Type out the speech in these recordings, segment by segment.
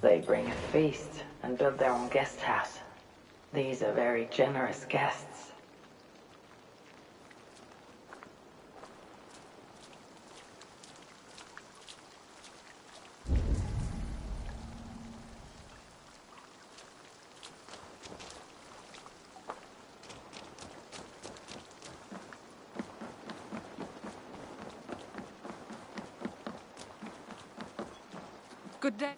They bring a feast and build their own guest house. These are very generous guests. Good day.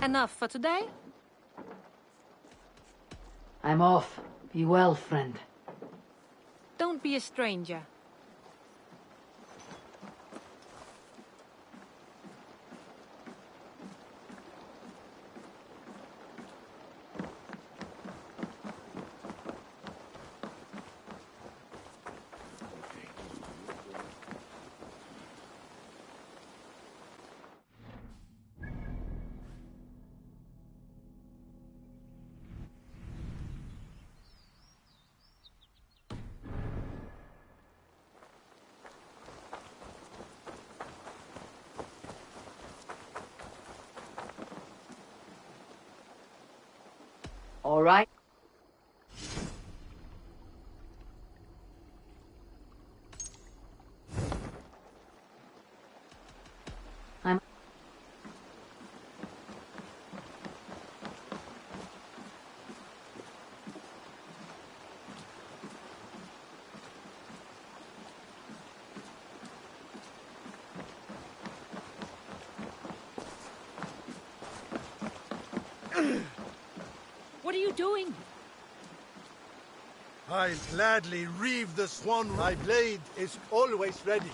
Enough for today? I'm off. Be well, friend. Don't be a stranger. All right. What are you doing? I'll gladly reave the swan. My blade is always ready.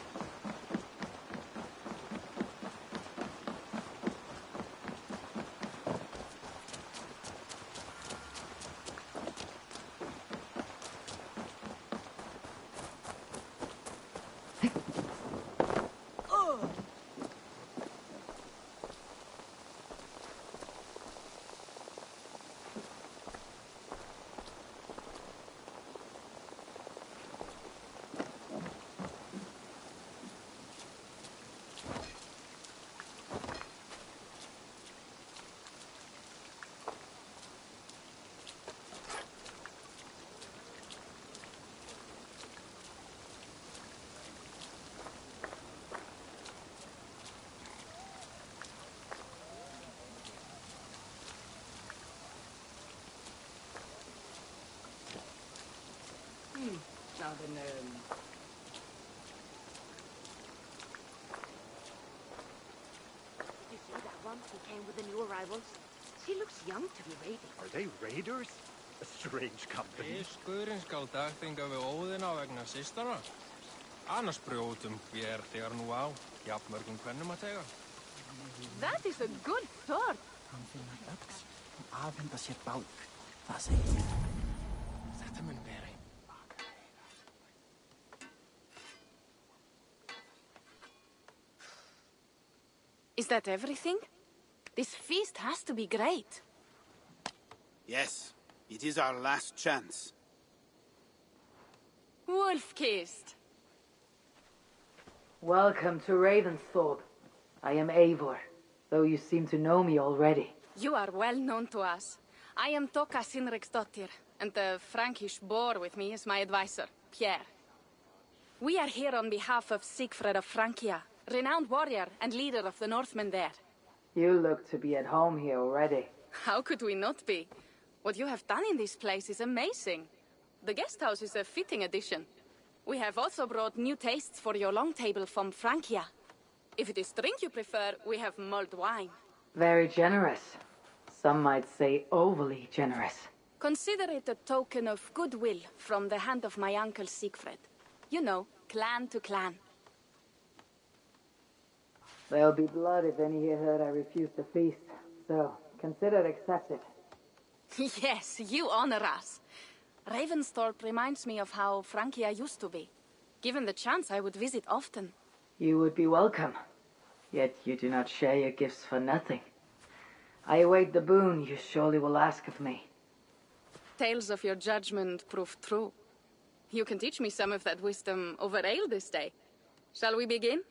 Now then, You see that one who came with the new arrivals? She looks young to be raiding. Are they raiders? A strange company. Guðurinn skal dagþinga við Óðina vegna systana. Annars brjótum vér þegar nú á, jafnmörgum kvennum að tega. That is a good thought. Hann finna öx og afhenda sér bálk. Það segir ég. Þetta mun vera. Is that everything? This feast has to be great. Yes, it is our last chance. Wolf-kissed. welcome to Ravensthorpe. I am Eivor, though you seem to know me already. You are well known to us. I am Toka Sinriksdottir, and the Frankish boar with me is my advisor, Pierre. We are here on behalf of Sigfred of Francia, renowned warrior and leader of the Northmen there. You look to be at home here already. How could we not be? What you have done in this place is amazing. The guest house is a fitting addition. We have also brought new tastes for your long table from Francia. If it is drink you prefer, we have mulled wine. Very generous. Some might say overly generous. Consider it a token of goodwill from the hand of my uncle Siegfried. You know, clan to clan. There'll be blood if any here heard I refuse the feast, so consider it accepted. Yes, you honor us. Ravensthorpe reminds me of how Francia used to be. Given the chance, I would visit often. You would be welcome. Yet you do not share your gifts for nothing. I await the boon you surely will ask of me. Tales of your judgment prove true. You can teach me some of that wisdom over ale this day. Shall we begin?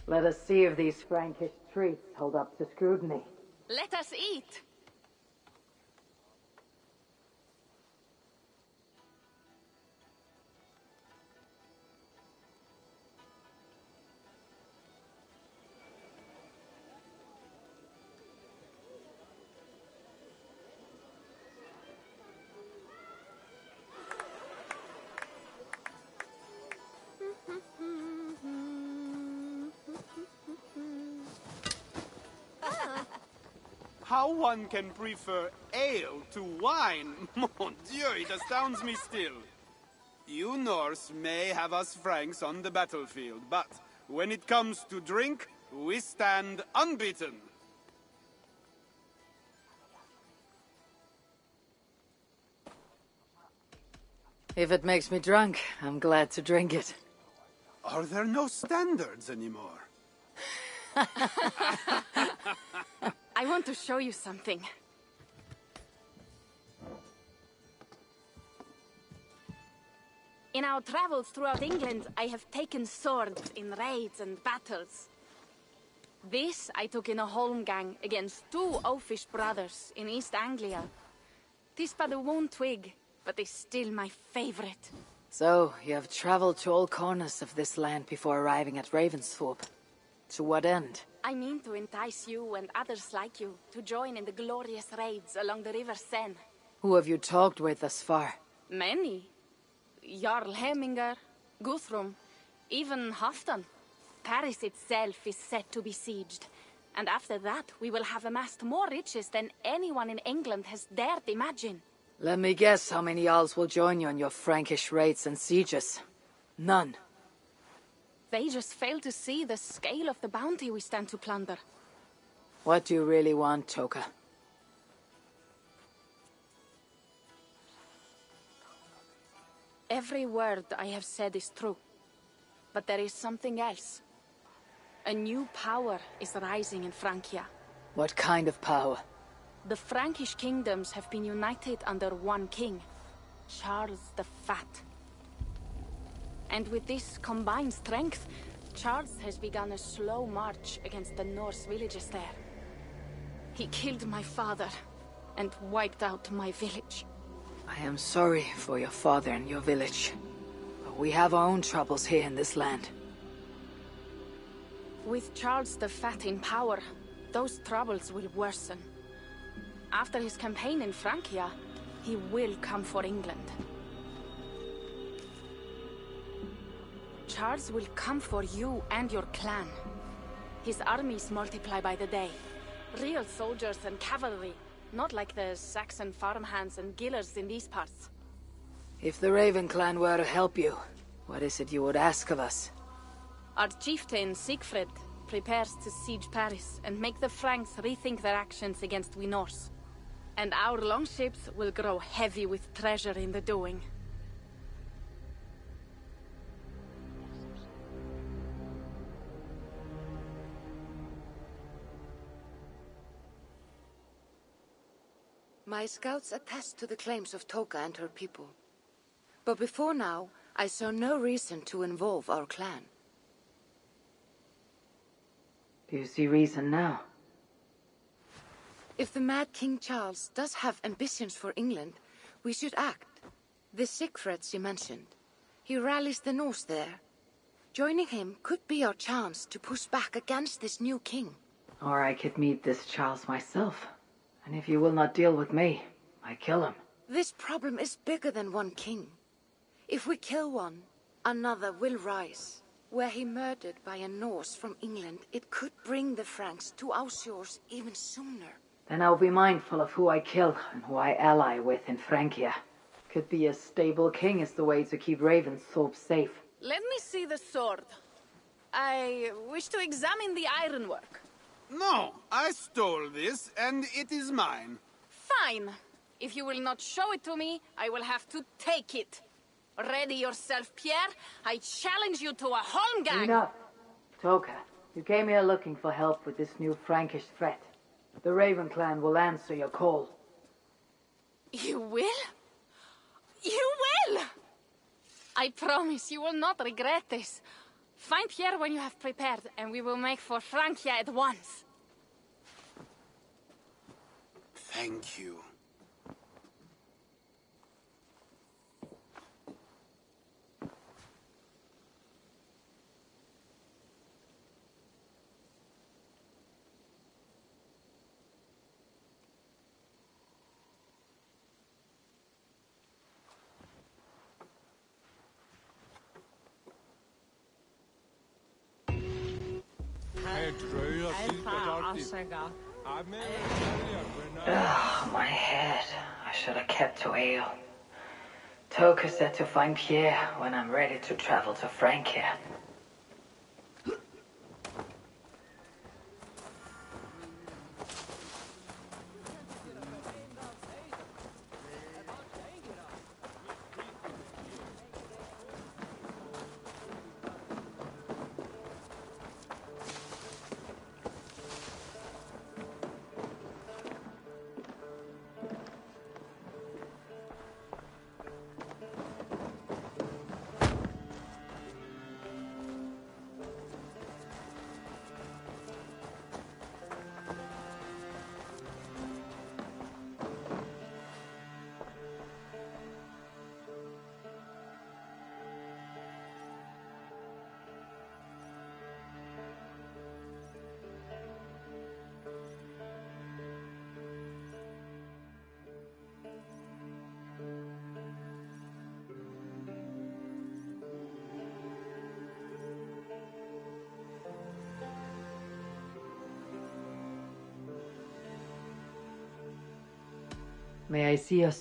Let us see if these Frankish treats hold up to scrutiny. Let us eat! How one can prefer ale to wine? Mon Dieu, it astounds me still. You Norse may have us Franks on the battlefield, but when it comes to drink, we stand unbeaten. If it makes me drunk, I'm glad to drink it. Are there no standards anymore? I want to show you something. In our travels throughout England, I have taken swords in raids and battles. This I took in a holmgang against two oafish brothers in East Anglia. 'Tis but a worn twig, but is still my favorite. So, you have traveled to all corners of this land before arriving at Ravensthorpe. To what end? I mean to entice you and others like you to join in the glorious raids along the River Seine. Who have you talked with thus far? Many. Jarl Hemminger, Guthrum, even Halfdan. Paris itself is set to be sieged. And after that, we will have amassed more riches than anyone in England has dared imagine. Let me guess how many Jarls will join you in your Frankish raids and sieges. None. They just fail to see the scale of the bounty we stand to plunder. What do you really want, Toka? Every word I have said is true. But there is something else. A new power is rising in Francia. What kind of power? The Frankish kingdoms have been united under one king, Charles the Fat. And with this combined strength, Charles has begun a slow march against the Norse villages there. He killed my father and wiped out my village. I am sorry for your father and your village. But we have our own troubles here in this land. With Charles the Fat in power, those troubles will worsen. After his campaign in Francia, he will come for England. Charles will come for you and your clan. His armies multiply by the day. Real soldiers and cavalry, not like the Saxon farmhands and gillers in these parts. If the Raven clan were to help you, what is it you would ask of us? Our chieftain, Siegfried, prepares to siege Paris and make the Franks rethink their actions against we Norse. And our longships will grow heavy with treasure in the doing. My scouts attest to the claims of Toka and her people. But before now, I saw no reason to involve our clan. Do you see reason now? If the mad King Charles does have ambitions for England, we should act. The Siegfrieds you mentioned. He rallies the Norse there. Joining him could be our chance to push back against this new king. Or I could meet this Charles myself. And if you will not deal with me, I kill him. This problem is bigger than one king. If we kill one, another will rise. Were he murdered by a Norse from England, it could bring the Franks to our shores even sooner. Then I'll be mindful of who I kill and who I ally with in Francia. Could be a stable king is the way to keep Ravensthorpe safe. Let me see the sword. I wish to examine the ironwork. No, I stole this, and it is mine. Fine. If you will not show it to me, I will have to take it. Ready yourself, Pierre. I challenge you to a holmgang. Enough. Toka, you came here looking for help with this new Frankish threat. The Raven clan will answer your call. You will? You will! I promise you will not regret this. Find Pierre when you have prepared, and we will make for Francia at once. Thank you. My head. I should have kept to ale. Toka said to find Pierre when I'm ready to travel to Francia. May I see your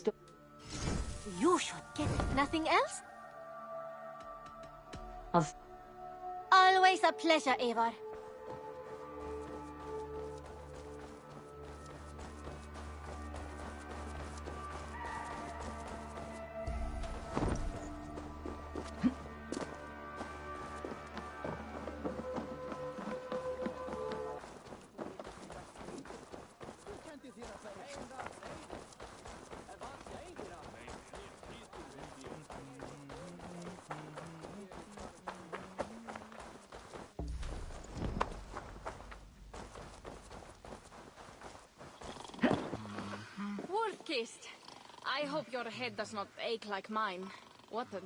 You should get nothing else? I'll Always a pleasure, Eivor. Wolf-kissed. I hope your head does not ache like mine. What a...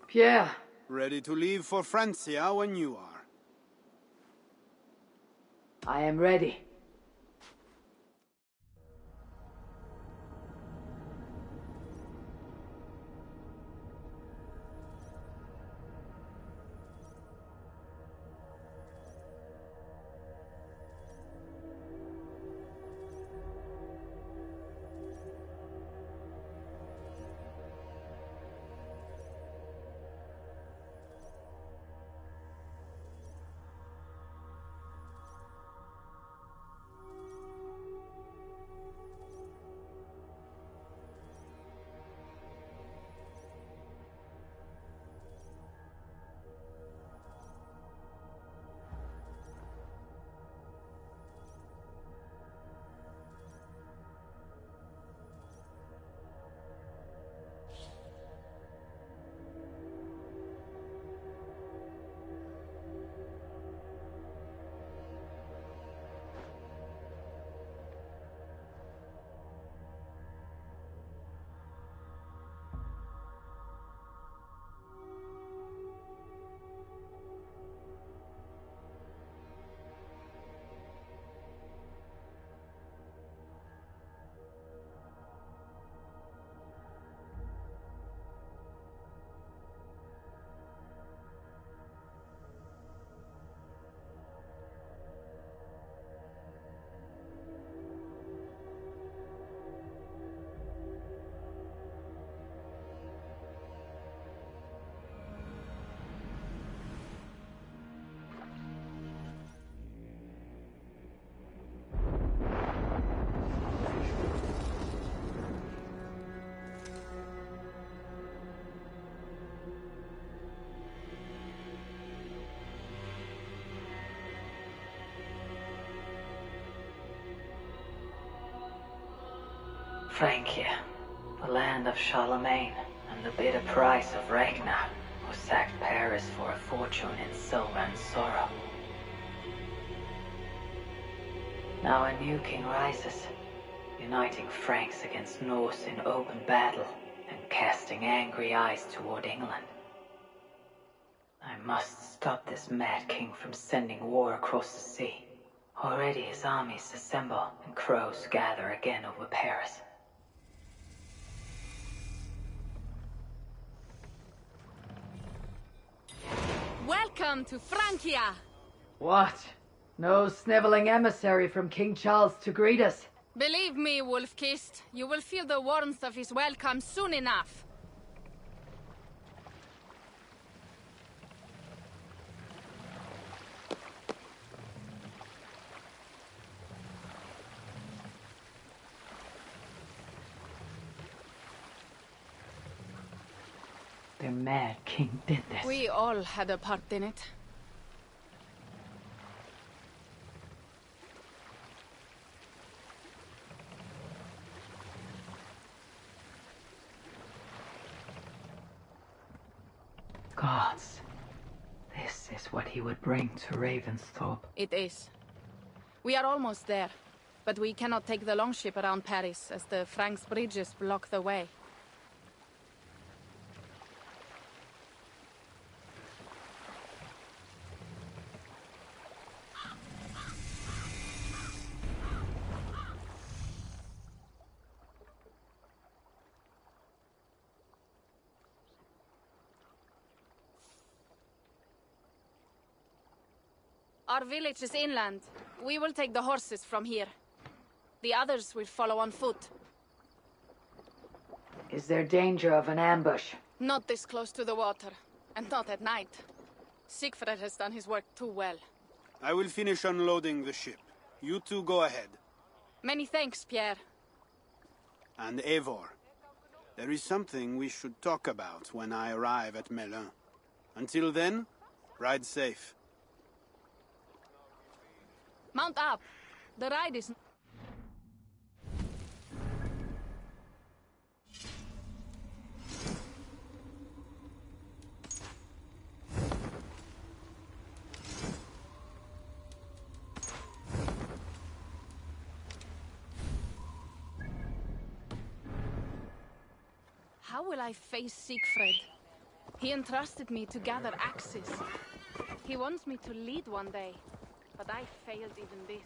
Pierre. Ready to leave for Francia when you are. I am ready. Francia, the land of Charlemagne, and the bitter price of Ragnar, who sacked Paris for a fortune in silver and sorrow. Now a new king rises, uniting Franks against Norse in open battle and casting angry eyes toward England. I must stop this mad king from sending war across the sea. Already his armies assemble and crows gather again over Paris. Welcome to Francia! What? No sniveling emissary from King Charles to greet us? Believe me, Wolf-Kissed, you will feel the warmth of his welcome soon enough. The mad king did this. We all had a part in it. Gods. This is what he would bring to Ravensthorpe. It is. We are almost there, but we cannot take the longship around Paris as the Franks' bridges block the way. Our village is inland. We will take the horses from here. The others will follow on foot. Is there danger of an ambush? Not this close to the water, and not at night. Siegfried has done his work too well. I will finish unloading the ship. You two go ahead. Many thanks, Pierre. And Eivor, there is something we should talk about when I arrive at Melun. Until then, ride safe. Mount up. The ride is... How will I face Siegfried? He entrusted me to gather axes. He wants me to lead one day. But I failed even this.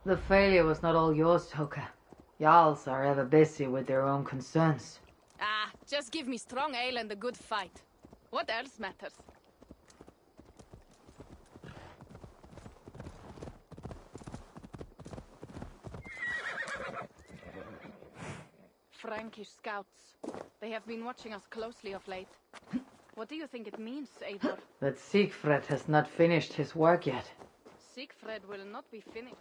The failure was not all yours, Toka. Jarls are ever busy with their own concerns. Ah, just give me strong ale and a good fight. What else matters? Frankish scouts. They have been watching us closely of late. What do you think it means, Eivor? That Siegfried has not finished his work yet. Siegfried will not be finished.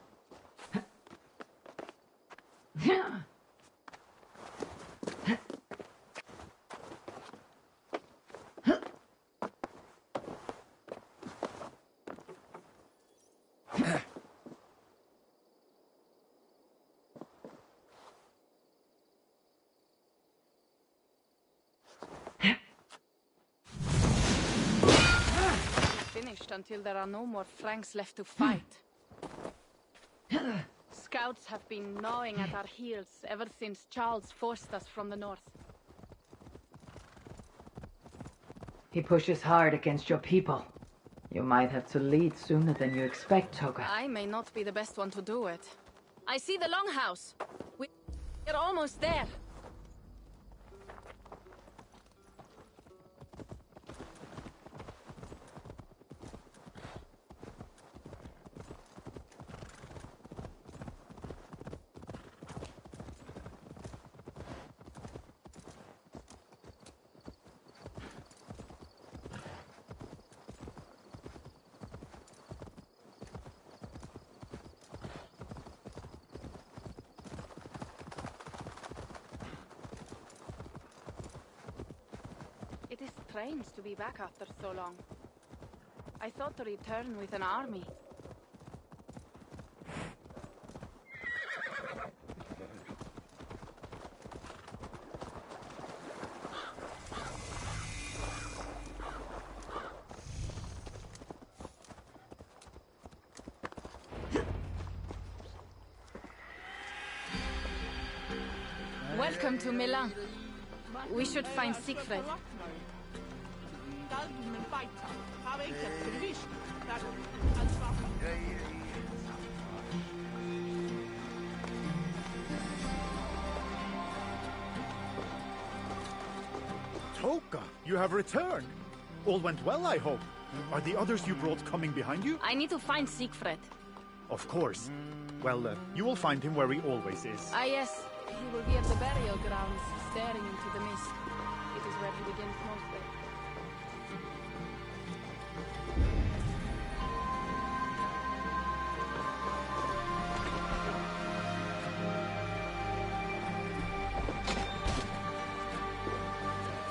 Finished until there are no more Franks left to fight. Scouts have been gnawing at our heels ever since Charles forced us from the north. He pushes hard against your people. You might have to lead sooner than you expect, Toga. I may not be the best one to do it. I see the longhouse. We're almost there. strange to be back after so long. I thought to return with an army. Welcome to Milan. We should find Siegfried. Toka, you have returned. All went well, I hope. Are the others you brought coming behind you? I need to find Siegfried. Of course. Well, you will find him where he always is. Ah, yes. He will be at the burial grounds, staring into the mist. It is where he begins most days.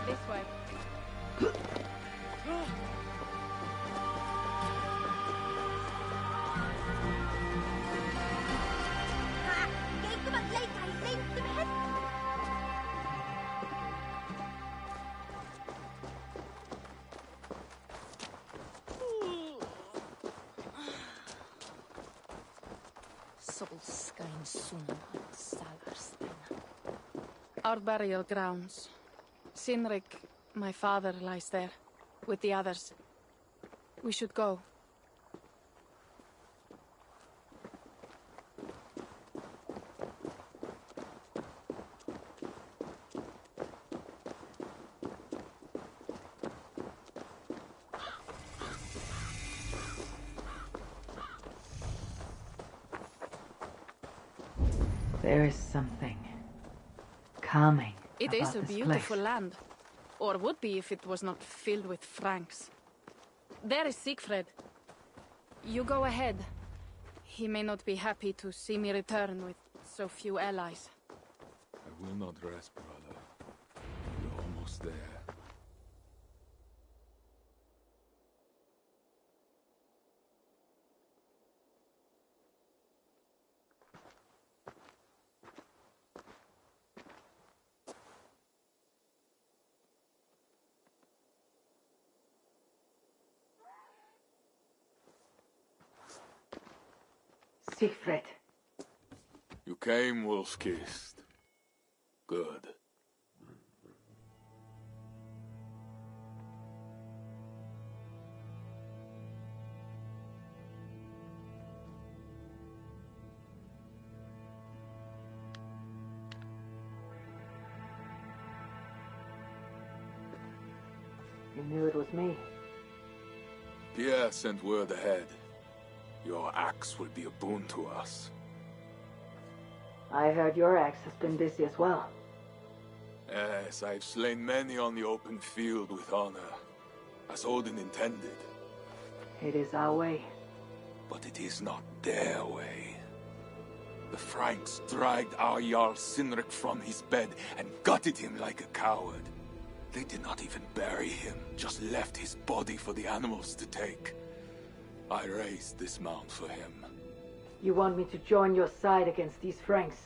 This way. Our burial grounds. Sinrik, my father, lies there, with the others. We should go. There is something calming. It is a about this beautiful place. land. Or would be if it was not filled with Franks. There is Siegfried. You go ahead. He may not be happy to see me return with so few allies. I will not rest, brother. You're almost there. Siegfried. You came, wolf-kissed. Good. You knew it was me. Pierre sent word ahead. Your axe will be a boon to us. I heard your axe has been busy as well. Yes, I've slain many on the open field with honor, as Odin intended. It is our way. But it is not their way. The Franks dragged our Jarl Sinrik from his bed and gutted him like a coward. They did not even bury him, just left his body for the animals to take. I raised this mound for him. You want me to join your side against these Franks?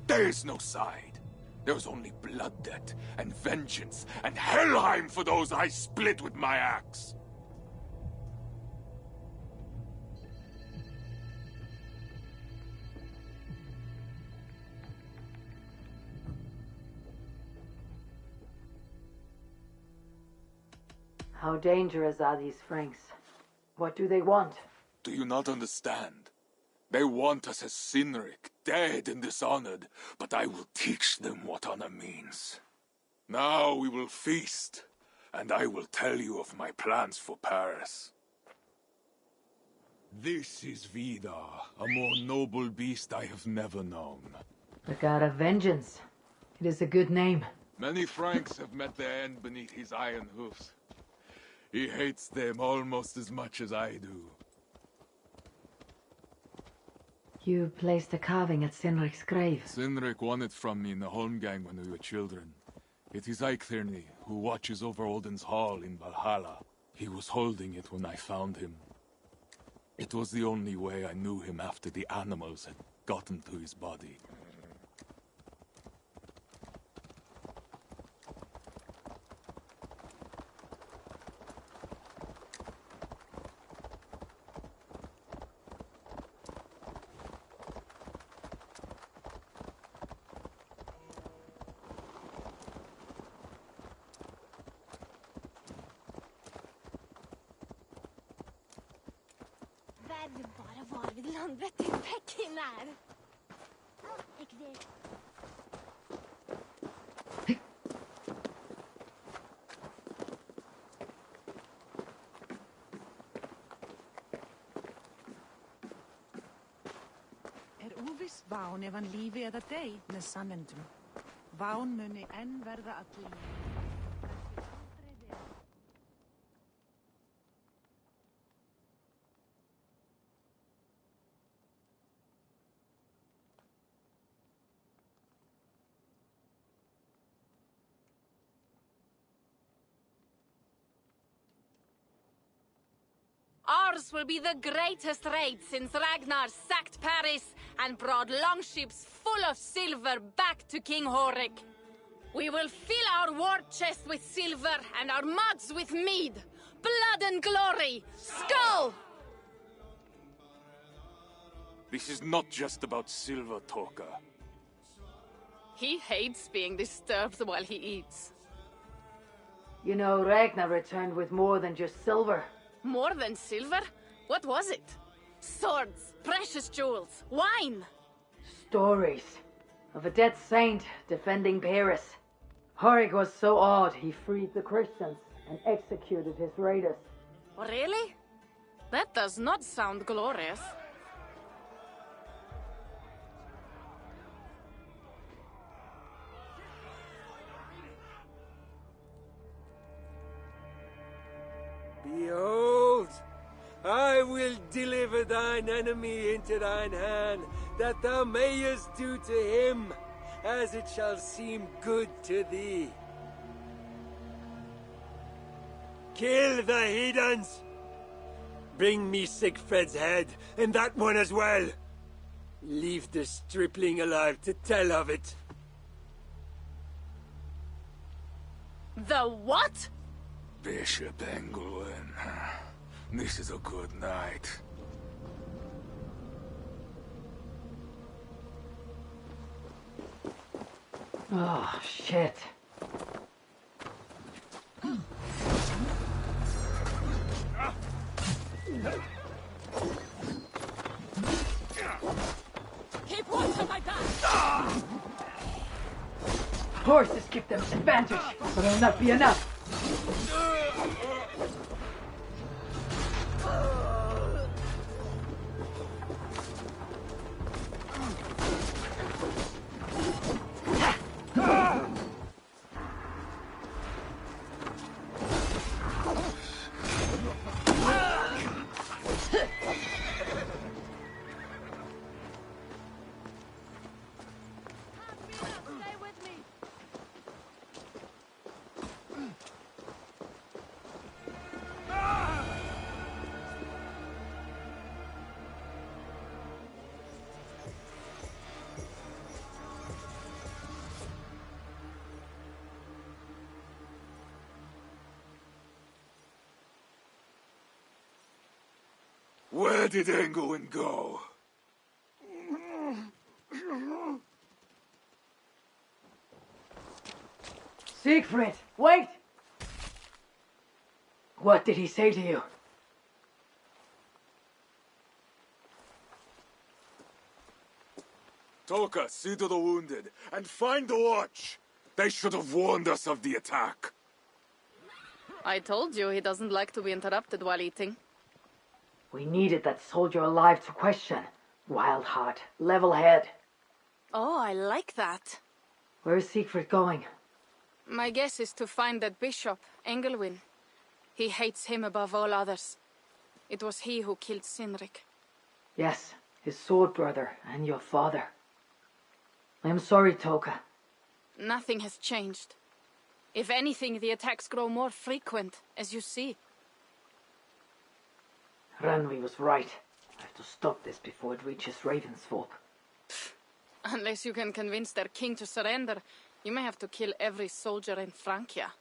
There is no side. There is only blood debt, and vengeance, and Helheim for those I split with my axe. How dangerous are these Franks? What do they want? Do you not understand? They want us as Sinrik, dead and dishonored, but I will teach them what honor means. Now we will feast, and I will tell you of my plans for Paris. This is Vidar, a more noble beast I have never known. The god of vengeance. It is a good name. Many Franks have met their end beneath his iron hoofs. He hates them almost as much as I do. You placed a carving at Sinrik's grave. Sinrik won it from me in the Holmgang when we were children. It is Eiktherni, who watches over Odin's Hall in Valhalla. He was holding it when I found him. It was the only way I knew him after the animals had gotten to his body. Verden bare var ved landet til bekken er. Jeg vet. Óviss ván ef hann lífi eða dey með sannindum. Ván muni enn verða að lífi. Ours will be the greatest raid since Ragnar sacked Paris and brought longships full of silver back to King Horik. We will fill our war chest with silver and our mugs with mead. Blood and glory! Skull! This is not just about silver, Toka. He hates being disturbed while he eats. You know, Ragnar returned with more than just silver. More than silver? What was it? Swords, precious jewels, wine! Stories of a dead saint defending Paris. Horik was so awed he freed the Christians and executed his raiders. Really? That does not sound glorious. Behold, I will deliver thine enemy into thine hand, that thou mayest do to him as it shall seem good to thee. Kill the heathens! Bring me Sigfrid's head, and that one as well. Leave the stripling alive to tell of it. The what? Bishop Engelwin. This is a good night. Oh, shit. Keep watch on my back! Horses give them advantage, but it'll not be enough. Where did Engelwin go? Siegfried, wait! What did he say to you? Toka, see to the wounded, and find the watch! They should have warned us of the attack. I told you he doesn't like to be interrupted while eating. We needed that soldier alive to question. Wild heart, level head. Oh, I like that. Where is Siegfried going? My guess is to find that bishop, Engelwin. He hates him above all others. It was he who killed Sinrik. Yes, his sword brother and your father. I am sorry, Toka. Nothing has changed. If anything, the attacks grow more frequent, as you see. Ranvi was right. I have to stop this before it reaches Ravensthorpe. Unless you can convince their king to surrender, you may have to kill every soldier in Francia.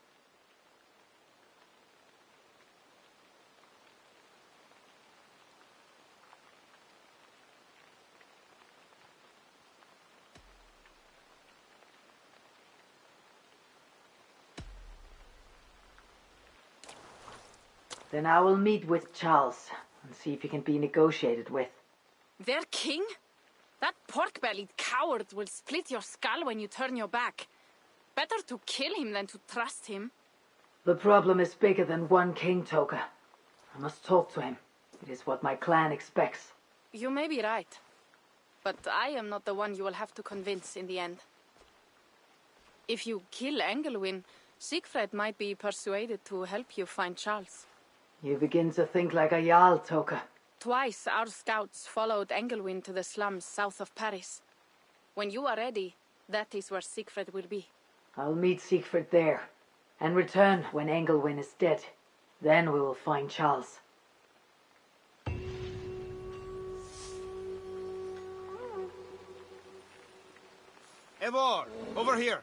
Then I will meet with Charles and see if he can be negotiated with. Their king? That pork-bellied coward will split your skull when you turn your back. Better to kill him than to trust him. The problem is bigger than one king, Toka. I must talk to him. It is what my clan expects. You may be right. But I am not the one you will have to convince in the end. If you kill Engelwin, Siegfried might be persuaded to help you find Charles. You begin to think like a Jarl, Toka. Twice our scouts followed Engelwin to the slums south of Paris. When you are ready, that is where Siegfried will be. I'll meet Siegfried there, and return when Engelwin is dead. Then we will find Charles. Eivor, over here.